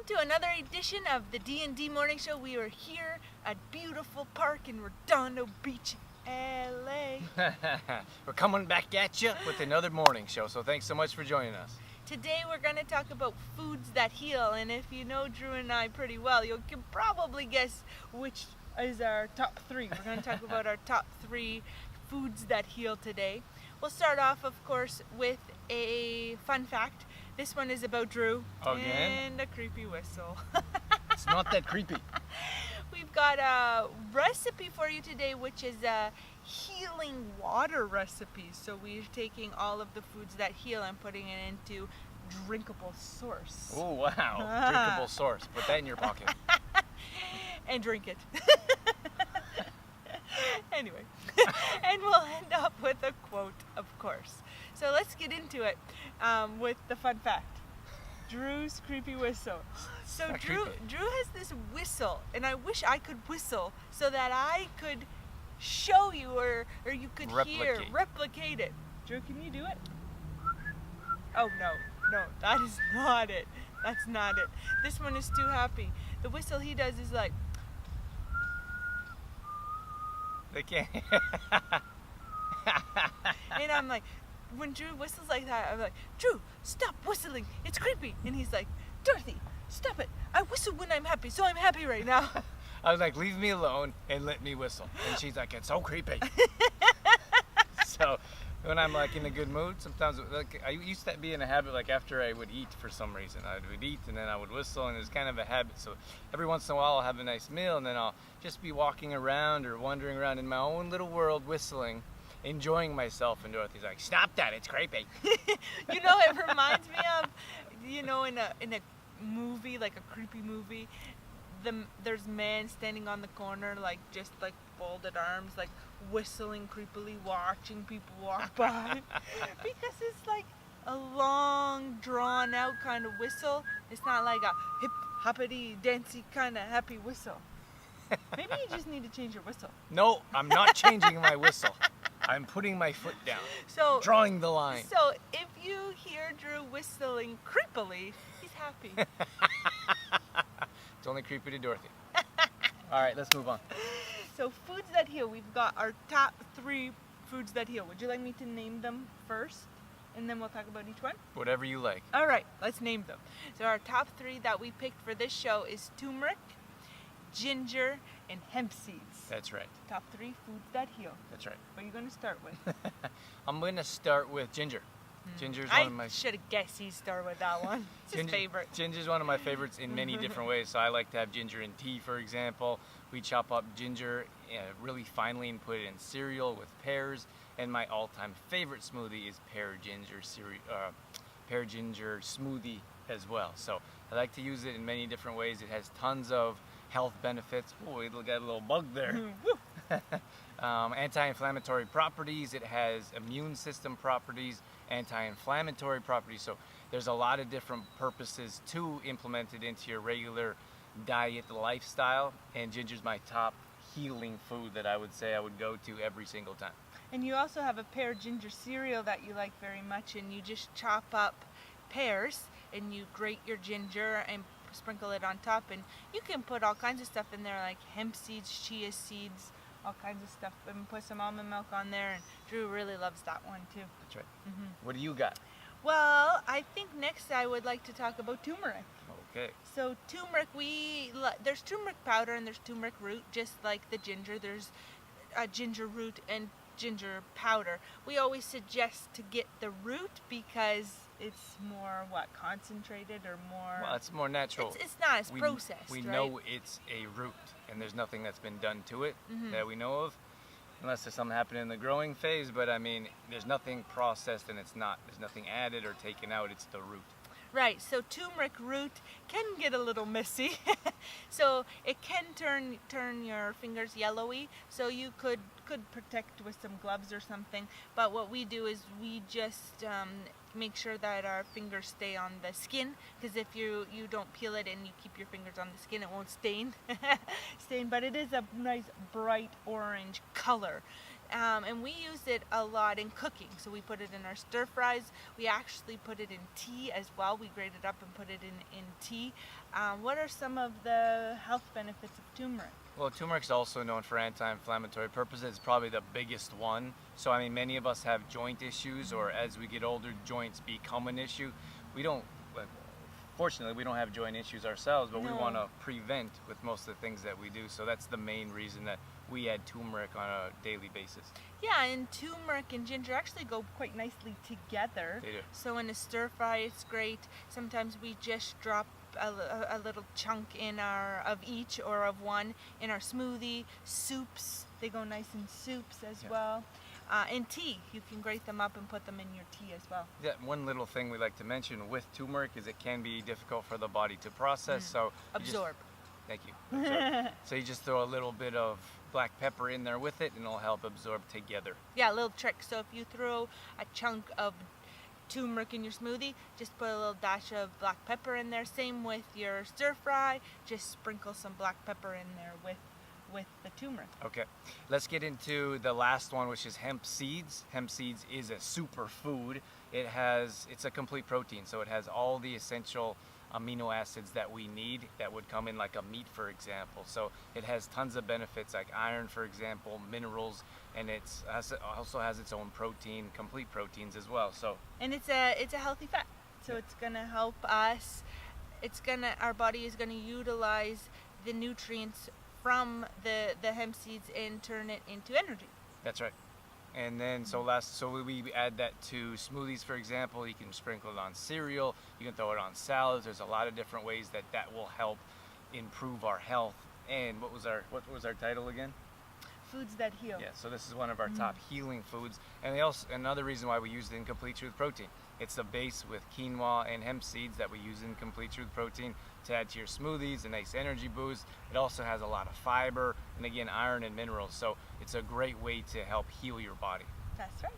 to another edition of the D&D Morning Show. We are here at beautiful park in Redondo Beach, LA. We're coming back at you with another morning show, so thanks so much for joining us. Today we're going to talk about foods that heal, and if you know Drew and I pretty well, you can probably guess which is our top three. We're going to talk about our top three foods that heal today. We'll start off, of course, with a fun fact. This one is about Drew. Again? And a creepy whistle. It's not that creepy. We've got a recipe for you today, which is a healing water recipe. So we're taking all of the foods that heal and putting it into drinkable source. Oh, wow. Drinkable source. Put that in your pocket. And drink it. Anyway, and we'll end up with a quote, of course. So let's get into it with the fun fact. Drew's creepy whistle. So Drew has this whistle, and I wish I could whistle so that I could show you or you could replicate it. Drew, can you do it? Oh, no, that is not it. That's not it. This one is too happy. The whistle he does is like... They can't. And I'm like, when Drew whistles like that, I'm like, Drew, stop whistling. It's creepy. And he's like, Dorothy, stop it. I whistle when I'm happy, so I'm happy right now. I was like, leave me alone and let me whistle. And she's like, it's so creepy. So when I'm like in a good mood, sometimes like I used to be in a habit like after I would eat for some reason. I would eat and then I would whistle, and it's kind of a habit. So every once in a while I'll have a nice meal and then I'll just be walking around or wandering around in my own little world whistling, enjoying myself, and Dorothy's like, stop that, it's creepy. You know, it reminds me of, you know, in a movie, like a creepy movie, there's man standing on the corner, like just like folded arms, like whistling creepily, watching people walk by. Because it's like a long, drawn out kind of whistle. It's not like a hip, hoppity, dancey kind of happy whistle. Maybe you just need to change your whistle. No, I'm not changing my whistle. I'm putting my foot down. So, drawing the line. So if you hear Drew whistling creepily, he's happy. It's only creepy to Dorothy. All right, let's move on. So foods that heal. We've got our top three foods that heal. Would you like me to name them first? And then we'll talk about each one? Whatever you like. All right, let's name them. So our top three that we picked for this show is turmeric, ginger, and hemp seeds. That's right. Top three foods that heal. That's right. What are you going to start with? I'm going to start with ginger. Ginger's one of my... I should have guessed he'd start with that one. It's his favorite. Ginger's one of my favorites in many different ways. So I like to have ginger in tea, for example. We chop up ginger really finely and put it in cereal with pears. And my all-time favorite smoothie is pear ginger smoothie as well. So I like to use it in many different ways. It has tons of health benefits. Oh, we got a little bug there. Anti-inflammatory properties. It has immune system properties, anti-inflammatory properties. So there's a lot of different purposes to implement it into your regular diet lifestyle. And ginger's my top healing food that I would say I would go to every single time. And you also have a pear ginger cereal that you like very much, and you just chop up pears and you grate your ginger and sprinkle it on top, and you can put all kinds of stuff in there like hemp seeds, chia seeds, all kinds of stuff, and put some almond milk on there, and Drew really loves that one too. That's right. What do you got? Well, I think next I would like to talk about turmeric. Okay. So turmeric, there's turmeric powder and there's turmeric root, just like the ginger. There's ginger root and ginger powder. We always suggest to get the root because it's more concentrated or more... Well, it's more natural. It's not as processed, we right? know it's a root, and there's nothing that's been done to it that we know of, unless there's something happening in the growing phase. But I mean, there's nothing processed, and there's nothing added or taken out. It's the root. Right, so turmeric root can get a little messy. So it can turn your fingers yellowy, so you could protect with some gloves or something. But what we do is we just make sure that our fingers stay on the skin, because if you don't peel it and you keep your fingers on the skin, it won't stain. But it is a nice bright orange color. And we use it a lot in cooking. So we put it in our stir fries. We actually put it in tea as well. We grate it up and put it in tea. What are some of the health benefits of turmeric? Well, turmeric is also known for anti-inflammatory purposes. It's probably the biggest one. So, I mean, many of us have joint issues, or as we get older, joints become an issue. We don't, fortunately, we don't have joint issues ourselves, but we want to prevent with most of the things that we do. So that's the main reason that we add turmeric on a daily basis. Yeah, and turmeric and ginger actually go quite nicely together. They do. So in a stir fry, it's great. Sometimes we just drop a little chunk of each or of one in our smoothie. Soups, they go nice in soups as well. In tea, you can grate them up and put them in your tea as well. Yeah, one little thing we like to mention with turmeric is it can be difficult for the body to process. So absorb. Thank you. Absorb. So you just throw a little bit of black pepper in there with it, and it'll help absorb together. Yeah, a little trick. So if you throw a chunk of turmeric in your smoothie, just put a little dash of black pepper in there. Same with your stir fry, just sprinkle some black pepper in there with the turmeric. Okay, let's get into the last one, which is hemp seeds. Hemp seeds is a superfood. It's a complete protein, so it has all the essential amino acids that we need that would come in like a meat, for example. So it has tons of benefits like iron, for example, minerals, and it also has its own protein, complete proteins as well. So and it's a healthy fat, so it's gonna help us. Our body is gonna utilize the nutrients from the hemp seeds and turn it into energy. That's right. And then so we add that to smoothies, for example. You can sprinkle it on cereal, you can throw it on salads. There's a lot of different ways that will help improve our health. And what was our title again? Foods that heal. Yeah, so this is one of our top healing foods. And another reason why we use it in Complete Truth Protein. It's the base with quinoa and hemp seeds that we use in Complete Truth Protein to add to your smoothies, a nice energy boost. It also has a lot of fiber and again, iron and minerals. So it's a great way to help heal your body. That's right.